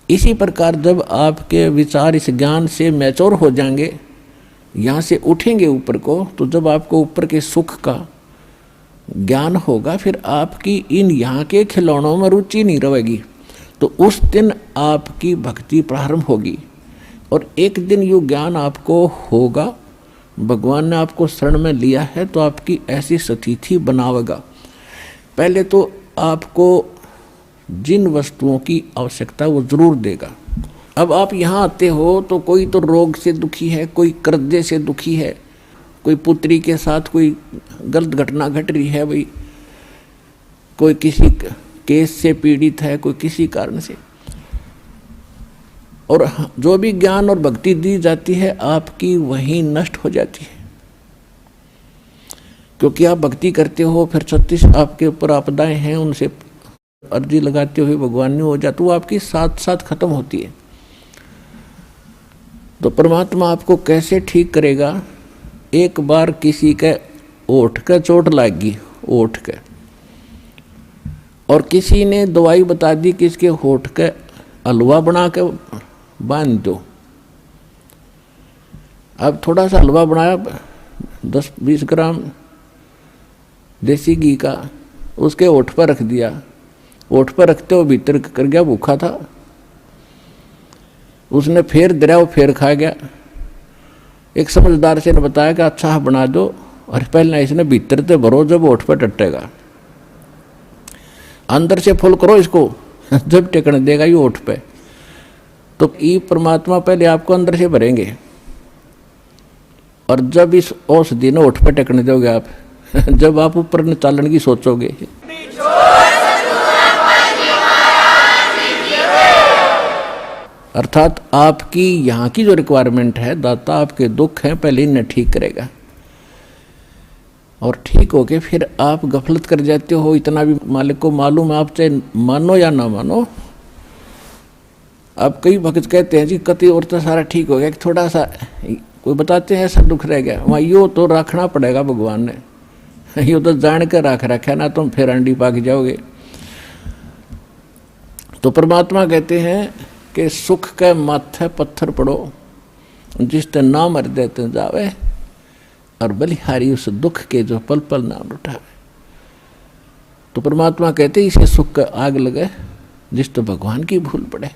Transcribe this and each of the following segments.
इसी प्रकार जब आपके विचार इस ज्ञान से मैच्योर हो जाएंगे, यहाँ से उठेंगे ऊपर को, तो जब आपको ऊपर के सुख का ज्ञान होगा, फिर आपकी इन यहाँ के खिलौनों में रुचि नहीं रहेगी। तो उस दिन आपकी भक्ति प्रारंभ होगी और एक दिन ये ज्ञान आपको होगा, भगवान ने आपको शरण में लिया है तो आपकी ऐसी स्थिति बनावेगा। पहले तो आपको जिन वस्तुओं की आवश्यकता वो जरूर देगा। अब आप यहाँ आते हो तो कोई तो रोग से दुखी है, कोई कर्जे से दुखी है, कोई पुत्री के साथ कोई गलत घटना घट रही है भाई, कोई किसी केस से पीड़ित है, कोई किसी कारण से। और जो भी ज्ञान और भक्ति दी जाती है आपकी वहीं नष्ट हो जाती है, क्योंकि आप भक्ति करते हो, फिर 36 आपके ऊपर आपदाएं हैं, उनसे अर्जी लगाते हुए भगवान ने हो जाती, वो आपकी साथ साथ खत्म होती है। तो परमात्मा आपको कैसे ठीक करेगा? एक बार किसी के ओठ का चोट लगी, ओठ के, और किसी ने दवाई बता दी कि इसके होठ के हलवा बना के बांध दो। अब थोड़ा सा हलवा बनाया 10-20 ग्राम देसी घी का, उसके ओठ पर रख दिया, ओठ पर रखते हो भीतर कर गया, भूखा था, उसने फिर दरिया वो फिर खा गया। एक समझदार से ने बताया कि अच्छा बना दो, और पहले इसने भीतर से भरो, जब ओठ पर टटेगा, अंदर से फुल करो इसको, जब टेकने देगा ये ओठ पे। तो ये परमात्मा पहले आपको अंदर से भरेंगे, और जब इस औषधि ने ओठ पे टेकने दोगे आप, जब आप ऊपर न चालन की सोचोगे, अर्थात आपकी यहाँ की जो रिक्वायरमेंट है, दाता आपके दुख हैं पहले इन्हें ठीक करेगा, और ठीक होके फिर आप गफलत कर जाते हो। इतना भी मालिक को मालूम है, आप चाहे मानो या ना मानो। अब कई भक्त कहते हैं जी कति और तो सारा ठीक हो गया, कि थोड़ा सा कोई बताते हैं ऐसा दुख रह गया, वहाँ यो तो रखना पड़ेगा भगवान ने, यो तो जान कर रख रखा ना, तुम फिर अंडी पाक जाओगे। तो परमात्मा कहते हैं कि सुख के माथे पत्थर पड़ो, जिसते ना मर देते जावे, और बलिहारी उस दुख के जो पल पल नाम उठावे। तो परमात्मा कहते इसे सुख का आग लगे जिस तो भगवान की भूल पड़े।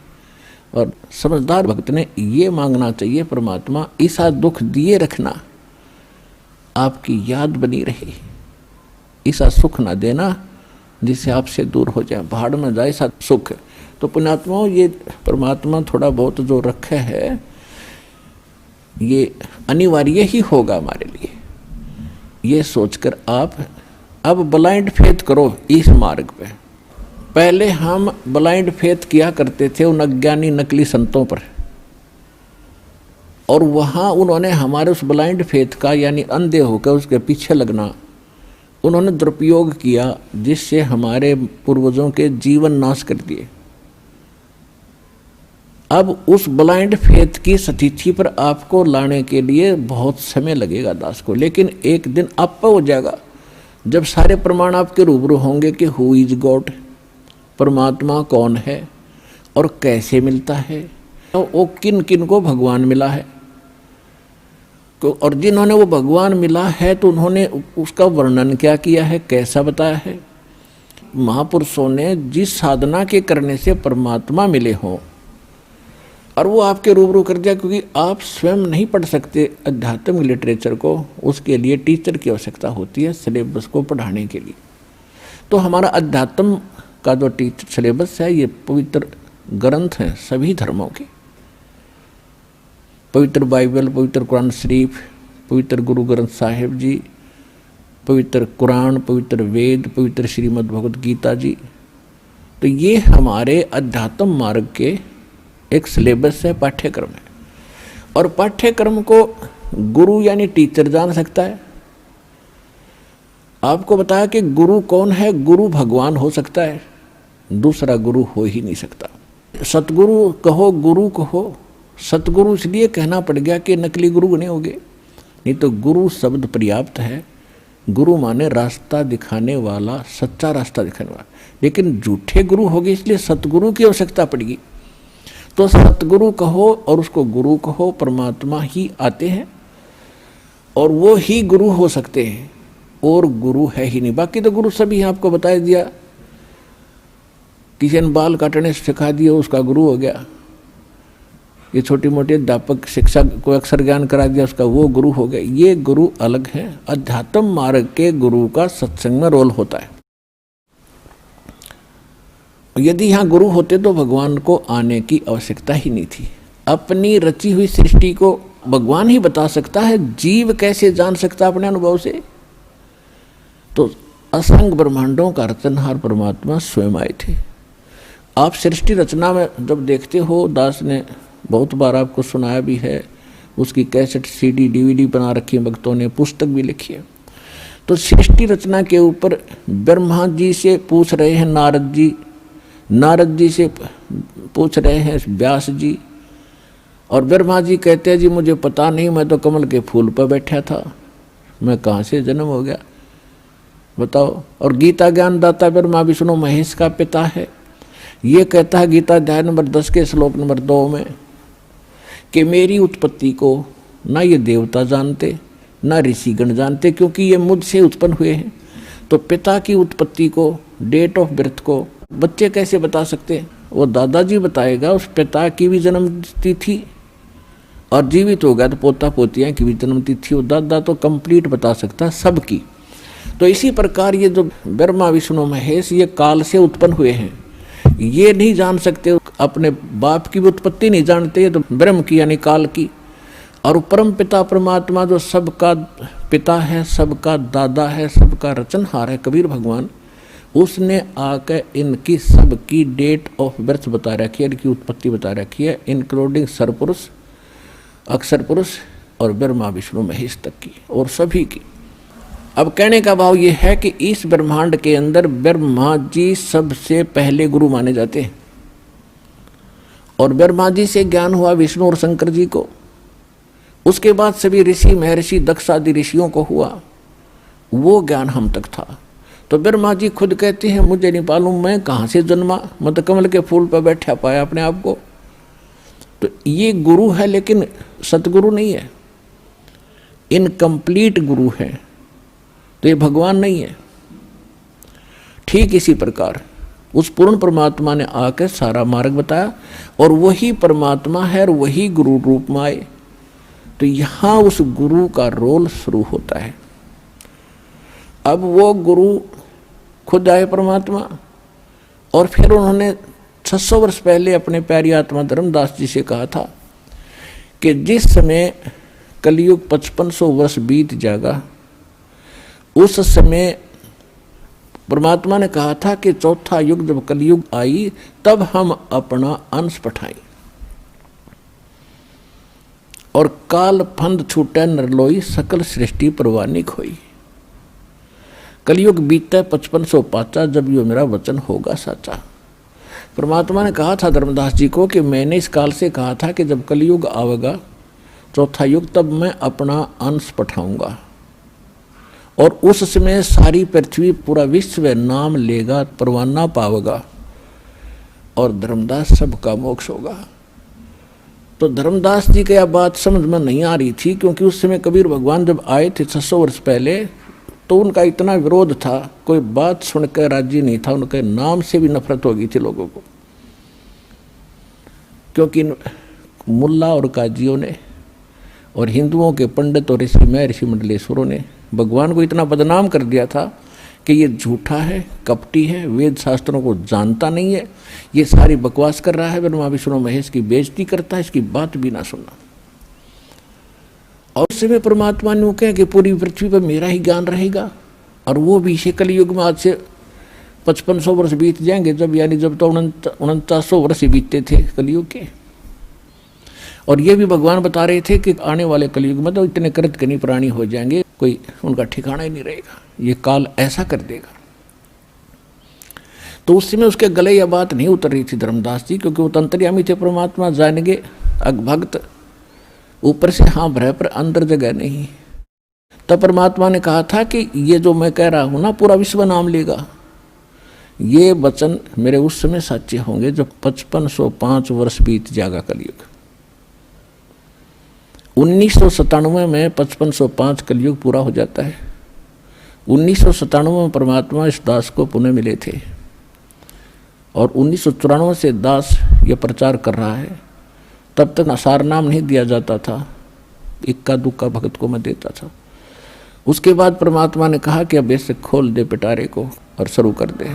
और समझदार भक्त ने ये मांगना चाहिए, परमात्मा ऐसा दुख दिए रखना आपकी याद बनी रही, ऐसा सुख ना देना जिससे आपसे दूर हो जाए, भाड़ में जाए ऐसा सुख। तो पुण्यात्माओं, ये परमात्मा थोड़ा बहुत जो रखे है ये अनिवार्य ही होगा हमारे लिए। ये सोचकर आप अब ब्लाइंड फेथ करो इस मार्ग पे। पहले हम ब्लाइंड फेथ किया करते थे उन अज्ञानी नकली संतों पर, और वहाँ उन्होंने हमारे उस ब्लाइंड फेथ का, यानी अंधे होकर उसके पीछे लगना, उन्होंने दुरुपयोग किया, जिससे हमारे पूर्वजों के जीवन नाश कर दिए। अब उस ब्लाइंड फेथ की स्थिति पर आपको लाने के लिए बहुत समय लगेगा दास को, लेकिन एक दिन आप हो जाएगा जब सारे प्रमाण आपके रूबरू होंगे कि हु इज गॉड, परमात्मा कौन है और कैसे मिलता है, और वो किन किन को भगवान मिला है। और जिन्होंने वो भगवान मिला है तो उन्होंने उसका वर्णन क्या किया है, कैसा बताया है। महापुरुषों ने जिस साधना के करने से परमात्मा मिले हों, और वो आपके रूबरू कर दिया, क्योंकि आप स्वयं नहीं पढ़ सकते अध्यात्म लिटरेचर को, उसके लिए टीचर की आवश्यकता होती है सिलेबस को पढ़ाने के लिए। तो हमारा अध्यात्म का जो टीचर सिलेबस है, ये पवित्र ग्रंथ हैं सभी धर्मों के, पवित्र बाइबल, पवित्र कुरान शरीफ, पवित्र गुरु ग्रंथ साहिब जी, पवित्र कुरान, पवित्र वेद, पवित्र श्रीमद् भगवद गीता जी। तो ये हमारे अध्यात्म मार्ग के एक सिलेबस है, पाठ्यक्रम है। और पाठ्यक्रम को गुरु यानी टीचर जान सकता है। आपको बताया कि गुरु कौन है, गुरु भगवान हो सकता है, दूसरा गुरु हो ही नहीं सकता। सतगुरु कहो, गुरु कहो, सतगुरु इसलिए कहना पड़ गया कि नकली गुरु बने होंगे, नहीं तो गुरु शब्द पर्याप्त है। गुरु माने रास्ता दिखाने वाला, सच्चा रास्ता दिखाने वाला। लेकिन झूठे गुरु हो गए, इसलिए सतगुरु की आवश्यकता पड़ेगी। तो सतगुरु कहो और उसको गुरु कहो, परमात्मा ही आते हैं और वो ही गुरु हो सकते हैं, और गुरु है ही नहीं। बाकी तो गुरु सभी आपको बता दिया, किसी ने बाल काटने सिखा दिया उसका गुरु हो गया, ये छोटी मोटी अध्यापक शिक्षा को अक्षर ज्ञान करा दिया उसका वो गुरु हो गया। ये गुरु अलग है। अध्यात्म मार्ग के गुरु का सत्संग में रोल होता है। यदि यहाँ गुरु होते तो भगवान को आने की आवश्यकता ही नहीं थी। अपनी रची हुई सृष्टि को भगवान ही बता सकता है, जीव कैसे जान सकता अपने अनुभव से। तो असंख्य ब्रह्मांडों का रचनहार परमात्मा स्वयं आए थे। आप सृष्टि रचना में जब देखते हो, दास ने बहुत बार आपको सुनाया भी है, उसकी कैसेट सीडी डीवीडी बना रखी है भक्तों ने, पुस्तक भी लिखी है। तो सृष्टि रचना के ऊपर ब्रह्मा जी से पूछ रहे हैं नारद जी, नारद जी से पूछ रहे हैं व्यास जी, और ब्रह्मा जी कहते हैं जी मुझे पता नहीं, मैं तो कमल के फूल पर बैठा था, मैं कहाँ से जन्म हो गया बताओ। और गीता ज्ञान दाता ब्रह्मा विष्णु महेश का पिता है। ये कहता है गीता अध्याय नंबर 10 के श्लोक नंबर 2 में कि मेरी उत्पत्ति को ना ये देवता जानते ना ऋषिगण जानते, क्योंकि ये मुझसे उत्पन्न हुए हैं। तो पिता की उत्पत्ति को, डेट ऑफ बर्थ को बच्चे कैसे बता सकते हैं? वो दादाजी बताएगा। उस पिता की भी जन्म तिथि, और जीवित हो गया तो पोता पोतियाँ की भी जन्म तिथि, वो दादा तो कंप्लीट बता सकता है सबकी। तो इसी प्रकार ये जो ब्रह्मा विष्णु महेश ये काल से उत्पन्न हुए हैं, ये नहीं जान सकते, अपने बाप की भी उत्पत्ति नहीं जानते, तो ब्रह्म की यानी काल की। और परम पिता परमात्मा जो सबका पिता है, सबका दादा है, सबका रचनहार है, कबीर भगवान, उसने आकर इनकी सबकी डेट ऑफ बर्थ बता रखी है, इनकी उत्पत्ति बता रखी है, इंक्लूडिंग सरपुरुष, अक्षर पुरुष और ब्रह्मा विष्णु महेश तक की, और सभी की। अब कहने का भाव ये है कि इस ब्रह्मांड के अंदर ब्रह्मा जी सबसे पहले गुरु माने जाते हैं, और ब्रह्मा जी से ज्ञान हुआ विष्णु और शंकर जी को, उसके बाद सभी ऋषि महर्षि दक्ष आदि ऋषियों को हुआ, वो ज्ञान हम तक था। तो ब्रह्मा जी खुद कहते हैं मुझे नहीं मालूम मैं कहाँ से जन्मा, मैं तो कमल के फूल पर बैठा पाया अपने आप को। तो ये गुरु है, लेकिन सतगुरु नहीं है, इनकम्प्लीट गुरु है, तो ये भगवान नहीं है। ठीक इसी प्रकार उस पूर्ण परमात्मा ने आकर सारा मार्ग बताया, और वही परमात्मा है और वही गुरु रूप में आए। तो यहाँ उस गुरु का रोल शुरू होता है। अब वो गुरु खुद आए परमात्मा, और फिर उन्होंने 600 वर्ष पहले अपने प्यारी आत्मा धर्मदास जी से कहा था कि जिस समय कलयुग 5500 वर्ष बीत जाएगा, उस समय परमात्मा ने कहा था कि चौथा युग जब कलयुग आई तब हम अपना अंश पठाएं, और काल फंद छूटे नरलोई सकल सृष्टि परवानिक होई। कलयुग बीते 5500 पाचा, जब यो मेरा वचन होगा साचा। परमात्मा ने कहा था धर्मदास जी को कि मैंने इस काल से कहा था कि जब कलयुग आवेगा चौथा युग, तब मैं अपना अंश पठाऊंगा, और उस समय सारी पृथ्वी पूरा विश्व नाम लेगा, परवाना पावेगा, और धर्मदास सबका मोक्ष होगा। तो धर्मदास जी की यह बात समझ में नहीं आ रही थी, क्योंकि उस समय कबीर भगवान जब आए थे 600 वर्ष पहले, तो उनका इतना विरोध था, कोई बात सुनकर राजी नहीं था, उनके नाम से भी नफरत हो गई थी लोगों को। क्योंकि मुल्ला और काजियों ने और हिंदुओं के पंडित और ऋषि मंडलेश्वरों ने भगवान को इतना बदनाम कर दिया था कि ये झूठा है, कपटी है, वेद शास्त्रों को जानता नहीं है, ये सारी बकवास कर रहा है, ब्रह्मा विष्णु महेश की बेइज्जती करता है, इसकी बात भी ना सुनना। और उस समय परमात्मा ने कहा कि पूरी पृथ्वी पर मेरा ही ज्ञान रहेगा, और वो भी इसे कलयुग में आज से 5500 वर्ष बीत जाएंगे, जब यानी जब तो 4900 वर्ष ही बीतते थे कलयुग के। और ये भी भगवान बता रहे थे कि आने वाले कलयुग में तो इतने कृतघ्नी प्राणी हो जाएंगे, कोई उनका ठिकाना ही नहीं रहेगा, ये काल ऐसा कर देगा। तो उस समय उसके गले यह बात नहीं उतर रही थी धर्मदास जी, क्योंकि वो अंतर्यामी थे परमात्मा, जानेंगे अगभक्त, ऊपर से हाँ भरे पर अंदर जगह नहीं। तब परमात्मा ने कहा था कि ये जो मैं कह रहा हूं ना पूरा विश्व नाम लेगा, ये वचन मेरे उस समय सच्चे होंगे जब 5505 वर्ष बीत जाएगा कलयुग। 1997 में 5505 कलयुग पूरा हो जाता है। 1997 में परमात्मा इस दास को पुनः मिले थे और 1994 से दास ये प्रचार कर रहा है। तब तक सार नाम नहीं दिया जाता था, इक्का दुक्का भगत को मैं देता था। उसके बाद परमात्मा ने कहा कि अब ऐसे खोल दे पिटारे को और शुरू कर दे।